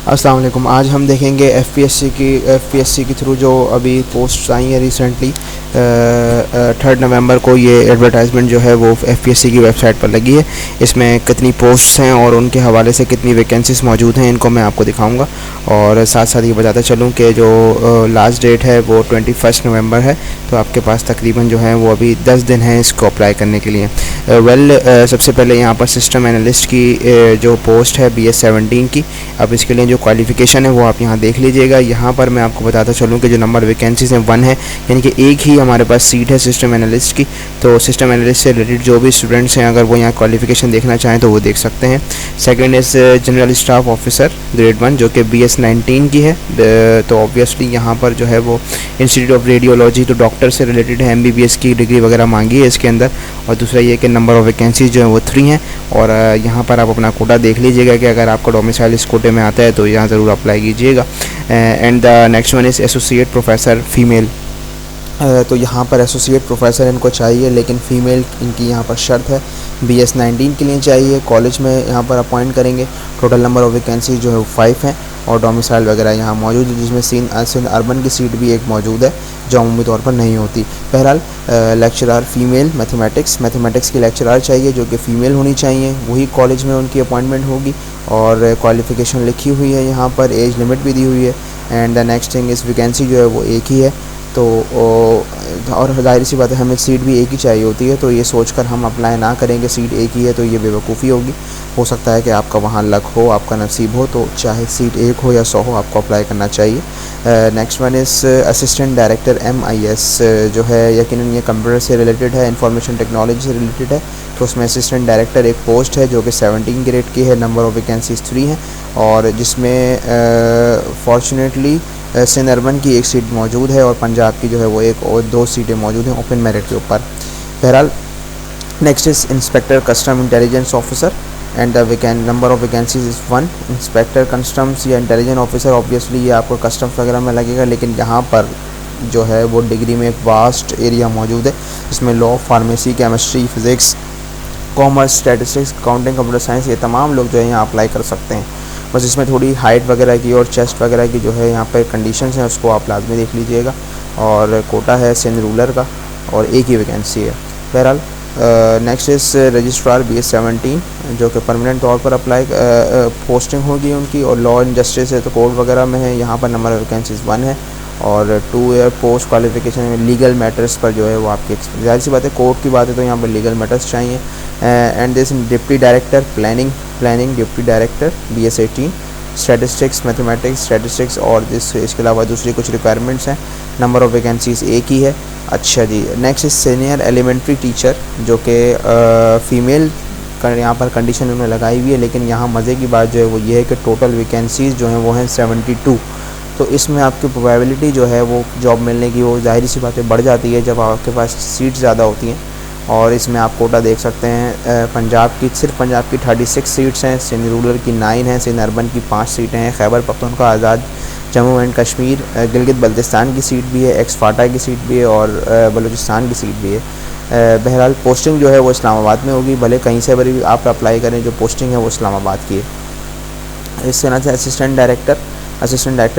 अस्सलाम वालेकुम। आज हम देखेंगे एफपीएससी के थ्रू जो अभी पोस्ट आई है रिसेंटली 3 नवंबर को ये एडवर्टाइजमेंट जो है वो एफपीएससी की वेबसाइट पर लगी है। इसमें कितनी पोस्ट्स हैं और उनके हवाले से कितनी वैकेंसीज मौजूद हैं इनको मैं आपको दिखाऊंगा और साथ साथ ये बताता चलूँ कि जो लास्ट डेट है वो 21 नवंबर है। तो आपके पास तकरीबन जो है वो अभी 10 दिन हैं इसको अप्लाई करने के लिए। सबसे पहले यहाँ पर सिस्टम एनालिस्ट की जो पोस्ट है BS17 की, अब इसके लिए जो क्वालिफ़िकेशन है वो आप यहाँ देख लीजिएगा। यहाँ पर मैं आपको बताता चलूँ कि जो नंबर वैकेंसीज़ हैं 1 है, यानी कि एक ही हमारे पास सीट है सिस्टम एनालिस्ट की। तो सिस्टम एनालिस्ट से रिलेटेड जो भी स्टूडेंट्स हैं अगर वो यहाँ क्वालिफ़िकेशन देखना चाहें तो वो देख सकते हैं। Second is general staff officer grade 1 जो कि BS19 की है। तो ऑब्वियसली यहाँ पर जो है वो इंस्टीट्यूट ऑफ रेडियोलॉजी, तो डॉक्टर से रिलेटेड है, MBBS की डिग्री वगैरह मांगी है इसके अंदर। और दूसरा ये कि नंबर ऑफ़ वैकेंसीज जो है वो 3 हैं। और यहाँ पर आप अपना कोटा देख लीजिएगा कि अगर आपका डोमिसाइल इस कोटे में आता है तो यहाँ ज़रूर अप्लाई कीजिएगा। And the next one is associate professor female. तो यहाँ पर एसोसिएट प्रोफेसर इनको चाहिए, लेकिन फ़ीमेल इनकी यहाँ पर शर्त है। BS19 के लिए चाहिए, कॉलेज में यहाँ पर अपॉइंट करेंगे। टोटल नंबर ऑफ़ वैकेंसी जो है वो 5 हैं और डोमिसाइल वगैरह यहाँ मौजूद है, जिसमें सिंध अर्बन की सीट भी एक मौजूद है जो अमूमी तौर पर नहीं होती। बहरहाल लेक्चरार फ़ीमेल मैथमेटिक्स की लेक्चरार चाहिए जो कि फ़ीमेल होनी चाहिए, वही कॉलेज में उनकी अपॉइंटमेंट होगी। और क्वालिफ़िकेशन लिखी हुई है यहाँ पर, एज लिमिट भी दी हुई है। एंड द नेक्स्ट थिंग इस वैकेंसी जो है वो एक ही है। तो और ज़ाहिर सी बात है हमें सीट भी एक ही चाहिए होती है, तो ये सोचकर हम अप्लाई ना करेंगे सीट एक ही है तो ये बेवकूफ़ी होगी। हो सकता है कि आपका वहाँ लक हो, आपका नसीब हो, तो चाहे सीट एक हो या 100 हो आपको अप्लाई करना चाहिए। Next one is assistant director MIS जो है यकीनन ये कंप्यूटर से रिलेटेड है, इंफॉर्मेशन टेक्नोलॉजी से रिलेटेड है। तो उसमें असिस्टेंट डायरेक्टर एक पोस्ट है जो कि 17 ग्रेड की है, नंबर ऑफ़ वैकेंसीज 3 हैं और जिसमें फॉर्चुनेटली सिंध अर्बन की एक सीट मौजूद है और पंजाब की जो है वो एक और 2 सीटें मौजूद हैं ओपन मेरिट के ऊपर। बहरहाल next is inspector custom intelligence officer and the number of vacancies is 1। Inspector customs या इंटेलिजेंस ऑफिसर ऑब्वियसली ये आपको कस्टम्स वगैरह में लगेगा, लेकिन यहाँ पर जो है वो डिग्री में एक वास्ट एरिया मौजूद है जिसमें law, pharmacy, chemistry, physics, commerce, statistics, accounting, computer science, ये तमाम लोग जो है यहाँ अप्लाई कर सकते हैं। बस इसमें थोड़ी हाइट वगैरह की और चेस्ट वगैरह की जो है यहाँ पर कंडीशंस हैं उसको आप लाजमी देख लीजिएगा। और कोटा है सिंध रूरल का और एक ही वैकेंसी है। बहरहाल नेक्स्ट इज़ रजिस्ट्रार BS17 जो कि परमानेंट तौर पर अप्लाई पोस्टिंग होगी उनकी, और लॉ एंड जस्टिस है तो कोर्ट वगैरह में है। यहाँ पर नंबर ऑफ़ वैकेंसीज 1 है और 2 ईयर पोस्ट क्वालिफिकेशन में लीगल मैटर्स पर जो है वो आपकी ज़ाहिर सी बात है कोर्ट की बात है तो यहाँ पर लीगल मैटर्स चाहिए। And this deputy director planning deputy director BS18, statistics, mathematics, statistics और इसके अलावा दूसरी कुछ रिक्वायरमेंट्स हैं। नंबर ऑफ़ वैकेंसीज एक ही है। अच्छा जी, next is senior elementary teacher जो कि फ़ीमेल यहाँ पर कंडीशन उन्होंने लगाई हुई है, लेकिन यहाँ मज़े की बात जो है वो ये है कि टोटल वैकेंसीज़ जो हैं वो हैं 72। तो इसमें आपकी प्रोबेबिलिटी जो है वो जॉब मिलने की वो ज़ाहिर सी बातें बढ़ जाती है जब आपके पास सीट ज़्यादा होती हैं। और इसमें आप कोटा देख सकते हैं सिर्फ पंजाब की 36 सीट्स हैं, सिंध रूरल की 9 हैं, सिंध अर्बन की 5 सीटें हैं, खैबर पख्तूनख्वा आज़ाद, जम्मू एंड कश्मीर, गिलगित बल्तिस्तान की सीट भी है, एक्स फाटा की सीट भी है और बलूचिस्तान की सीट भी है। बहरहाल पोस्टिंग जो है वो इस्लामाबाद में होगी, भले कहीं से भी आप अप्लाई करें, जो पोस्टिंग है वो इस्लामाबाद की है। इसके नाम से असिस्टेंट डायरेक्टर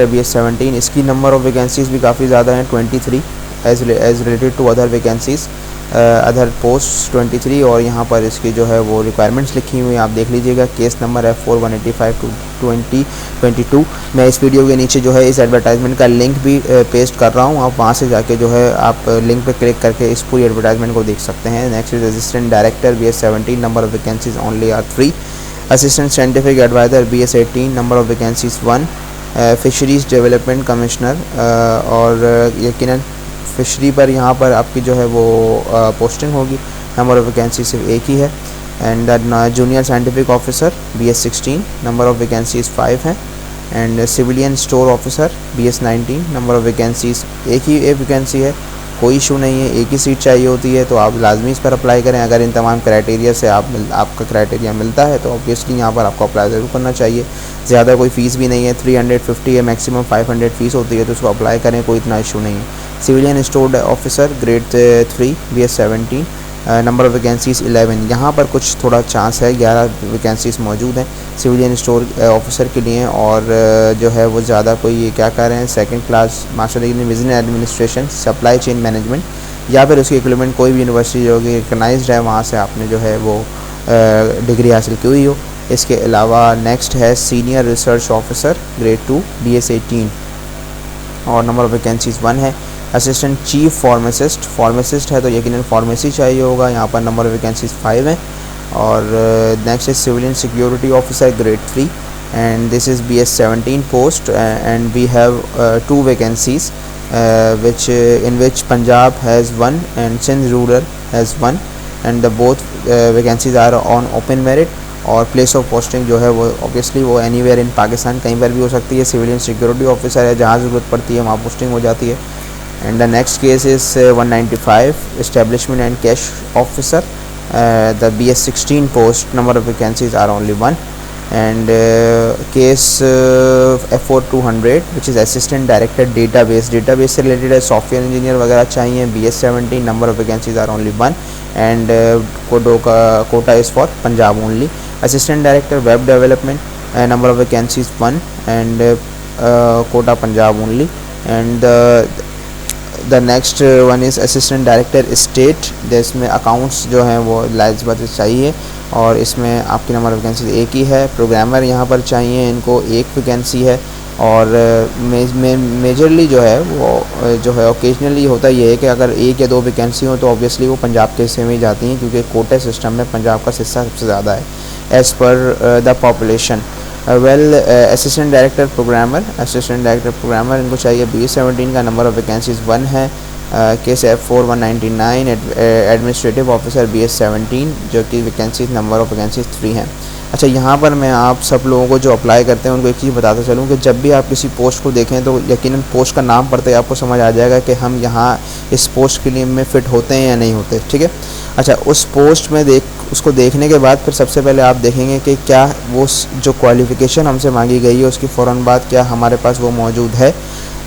BS17, इसकी नंबर ऑफ़ वैकेंसीज़ भी काफ़ी ज़्यादा हैं, 23 as related to other vacancies, other post 23। और यहाँ पर इसकी जो है वो रिक्वायरमेंट्स लिखी हुई हैं, आप देख लीजिएगा। केस नंबर है 4185-2022। मैं इस वीडियो के नीचे जो है इस एडवर्टाइजमेंट का लिंक भी पेस्ट कर रहा हूँ, आप वहाँ से जाके जो है आप लिंक पे क्लिक करके इस पूरी एडवर्टाइजमेंट को देख सकते हैं। Next is assistant director BS17, number of vacancies only are 3। Assistant scientific advisor BS18, number of vacancies 1। Fisheries development commissioner और यकीनन फिशरी पर यहाँ पर आपकी जो है वो पोस्टिंग होगी, नंबर ऑफ़ वैकेंसी सिर्फ एक ही है। And junior scientific officer BS16, number of vacancies 5 हैं। And civilian store officer BS19, number of vacancies एक वैकेंसी है, कोई इशू नहीं है, एक ही सीट चाहिए होती है तो आप लाजमी इस पर अप्लाई करें। अगर इन तमाम क्राइटेरिया से आपका क्राइटेरिया मिलता है तो ऑब्वियसली यहाँ पर आपको अप्लाई ज़रूर करना चाहिए। ज़्यादा कोई फ़ीस भी नहीं है, 350 है, मैक्सिमम 500 फ़ीस होती है, तो उसको अप्लाई करें, कोई इतना इशू नहीं है। Civilian store officer grade 3 BS17, number of vacancies 11। यहाँ पर कुछ थोड़ा चांस है, 11 वैकेंसीज़ मौजूद हैं सिविलियन स्टोर ऑफिसर के लिए। और जो है वो ज़्यादा कोई ये क्या कह रहे हैं, second class master degree in business administration, supply chain management या फिर उसकी इक्विवेलेंट कोई भी यूनिवर्सिटी जो कि रिकगनाइज्ड है वहाँ से आपने जो है वो डिग्री हासिल की हुई हो। इसके अलावा नेक्स्ट है senior research officer grade 2 BS 18 और नंबर ऑफ़ वैकेंसीज़ 1 है। असिस्टेंट चीफ फार्मासिस्ट है तो यकीनन फार्मेसी चाहिए होगा, यहाँ पर नंबर ऑफ़ वैकेंसीज़ 5 हैं। और नेक्स्ट है civilian security officer grade 3 and this is BS 17 post and we have 2 vacancies which Punjab has 1 and Sindh rural has 1 and the both vacancies are on open merit। और place of posting जो है वो obviously वो anywhere in Pakistan कहीं पर भी हो सकती है। सिविलियन सिक्योरिटी ऑफिसर है, जहाँ ज़रूरत पड़ती है वहाँ पोस्टिंग हो जाती है। And the next case is 195 establishment and cash officer the BS 16 post, number of vacancies are only 1 and case F4 200 which is assistant director database से रिलेटेड है, सॉफ्टवेयर इंजीनियर वगैरह चाहिए। BS 17 number of vacancies are only 1 and quota is for Punjab only. Assistant director web development number of vacancies 1 and quota Punjab only. And the next one is assistant director state, जिसमें accounts जो हैं वो लाइजबत चाहिए और इसमें आपकी नंबर ऑफ वैकेंसीज एक ही है। प्रोग्रामर यहाँ पर चाहिए, इनको एक वैकेंसी है। और मेजरली जो है वो जो है ओकेजनली होता ये है कि अगर एक या दो वैकेंसी हो तो ऑब्वियसली वो पंजाब के हिस्से में ही जाती हैं, क्योंकि कोटे सिस्टम में पंजाब का हिस्सा सबसे ज़्यादा है as per the population. Well assistant director programmer इनको चाहिए। BS 17 का नंबर ऑफ़ वैकेंसीज़ 1 है। Case F4 199 administrative officer BS 17 जो कि वैकेंसीज नंबर ऑफ़ वैकेंसीज 3 हैं। अच्छा, यहाँ पर मैं आप सब लोगों को जो अप्लाई करते हैं उनको एक चीज़ बताता चलूँ कि जब भी आप किसी पोस्ट को देखें तो यकीनन पोस्ट का नाम पढ़ते ही आपको समझ आ जाएगा कि हम यहाँ इस पोस्ट के लिए में फ़िट होते हैं या नहीं होते, ठीक है। अच्छा, उस पोस्ट में उसको देखने के बाद फिर सबसे पहले आप देखेंगे कि क्या वो जो क्वालिफ़िकेशन हमसे मांगी गई है उसकी फ़ौरन बाद क्या हमारे पास वो मौजूद है।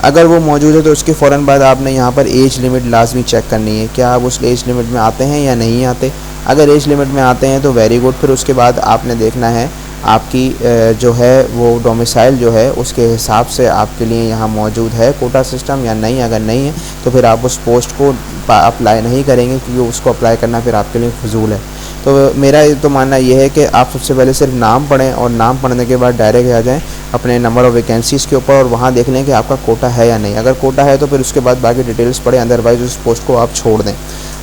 अगर वो मौजूद है तो उसके फ़ौरन बाद आपने यहाँ पर एज लिमिट लाजमी चेक करनी है, क्या आप उस एज लिमिट में आते हैं या नहीं आते। अगर एज लिमिट में आते हैं तो वेरी गुड, फिर उसके बाद आपने देखना है आपकी जो है वो डोमिसाइल जो है उसके हिसाब से आपके लिए यहाँ मौजूद है कोटा सिस्टम या नहीं। अगर नहीं है तो फिर आप उस पोस्ट को अप्लाई नहीं करेंगे, क्योंकि उसको अप्लाई करना फिर आपके लिए फजूल है। तो मेरा तो मानना ये है कि आप सबसे पहले सिर्फ नाम पढ़ें और नाम पढ़ने के बाद डायरेक्ट आ जाएँ अपने नंबर ऑफ़ वैकेंसीज़ के ऊपर और वहाँ देख लें कि आपका कोटा है या नहीं। अगर कोटा है तो फिर उसके बाद बाकी डिटेल्स पढ़ें, अदरवाइज़ उस पोस्ट को आप छोड़ दें।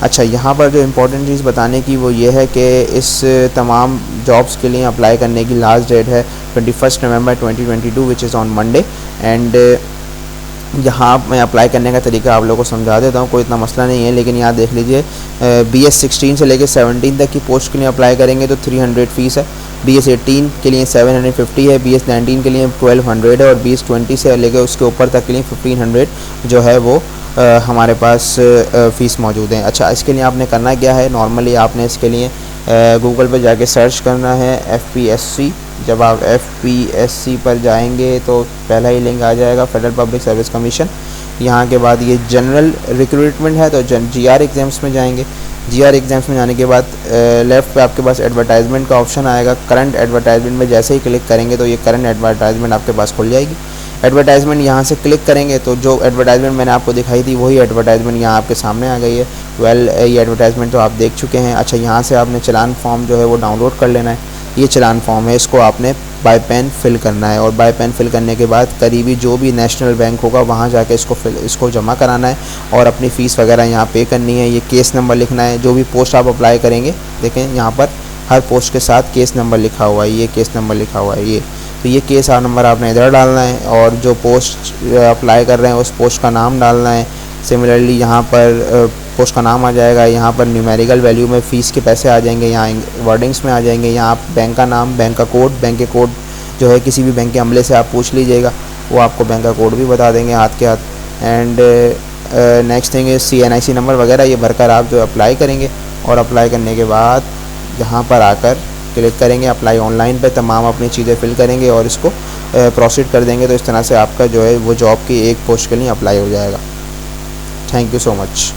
अच्छा, यहाँ पर जो इम्पोर्टेंट चीज़ बताने की वो ये है कि इस तमाम जॉब्स के लिए अप्लाई करने की लास्ट डेट है 21 नवंबर 2022 which is on Monday. And यहाँ मैं अप्लाई करने का तरीका आप लोगों को समझा देता हूँ, कोई इतना मसला नहीं है। लेकिन यहाँ देख लीजिए BS 16 से लेकर 17 तक की पोस्ट के लिए अप्लाई करेंगे तो 300 फ़ीस है। BS 18 के लिए 750 है, BS 19 के लिए 1200 है और BS 20 से लेकर उसके ऊपर तक के लिए 1500 जो है वो हमारे पास फ़ीस मौजूद है। अच्छा, इसके लिए आपने करना क्या है, नॉर्मली आपने इसके लिए गूगल पर जाके सर्च करना है FPSC। जब आप FPSC पर जाएंगे तो पहला ही लिंक आ जाएगा फेडरल पब्लिक सर्विस कमीशन। यहाँ के बाद ये जनरल रिक्रूटमेंट है तो GR एग्ज़ाम्स में जाएंगे। GR एग्ज़ाम्स में जाने के बाद लेफ़्ट पे आपके पास एडवर्टाइजमेंट का ऑप्शन आएगा। करंट एडवर्टाइजमेंट में जैसे ही क्लिक करेंगे तो ये करंट एडवर्टाइजमेंट आपके पास खुल जाएगी। एडवर्टाइजमेंट यहाँ से क्लिक करेंगे तो जो एडवर्टाइजमेंट मैंने आपको दिखाई थी वही एडवर्टाइजमेंट यहाँ आपके सामने आ गई है। वेल ये एडवर्टाइजमेंट तो आप देख चुके हैं। अच्छा, यहाँ से आपने चलान फॉर्म जो है वो डाउनलोड कर लेना है। ये चलान फॉर्म है, इसको आपने बाय पेन फिल करना है और बाय पेन फिल करने के बाद करीबी जो भी नेशनल बैंक होगा वहाँ जाके इसको जमा कराना है और अपनी फ़ीस वगैरह यहाँ पे करनी है। ये केस नंबर लिखना है, जो भी पोस्ट आप अप्लाई करेंगे देखें यहाँ पर हर पोस्ट के साथ केस नंबर लिखा हुआ है, ये केस नंबर लिखा हुआ है ये। तो ये केस नंबर आपने इधर डालना है और जो पोस्ट अप्लाई कर रहे हैं उस पोस्ट का नाम डालना है। सिमिलरली यहाँ पर पोस्ट का नाम आ जाएगा, यहाँ पर न्यूमेरिकल वैल्यू में फ़ीस के पैसे आ जाएंगे, यहाँ वर्डिंग्स में आ जाएंगे। यहाँ आप बैंक का नाम, बैंक का कोड, बैंक के कोड जो है किसी भी बैंक के अमले से आप पूछ लीजिएगा, वो आपको बैंक का कोड भी बता देंगे हाथ के हाथ। And next thing is CNIC number वगैरह ये भरकर आप जो अप्लाई करेंगे और अप्लाई करने के बाद यहाँ पर आकर क्लिक करेंगे अप्लाई ऑनलाइन पे, तमाम अपनी चीज़ें फिल करेंगे और इसको प्रोसीड कर देंगे। तो इस तरह से आपका जो है वो जॉब की एक पोस्ट के लिए अप्लाई हो जाएगा। Thank you so much.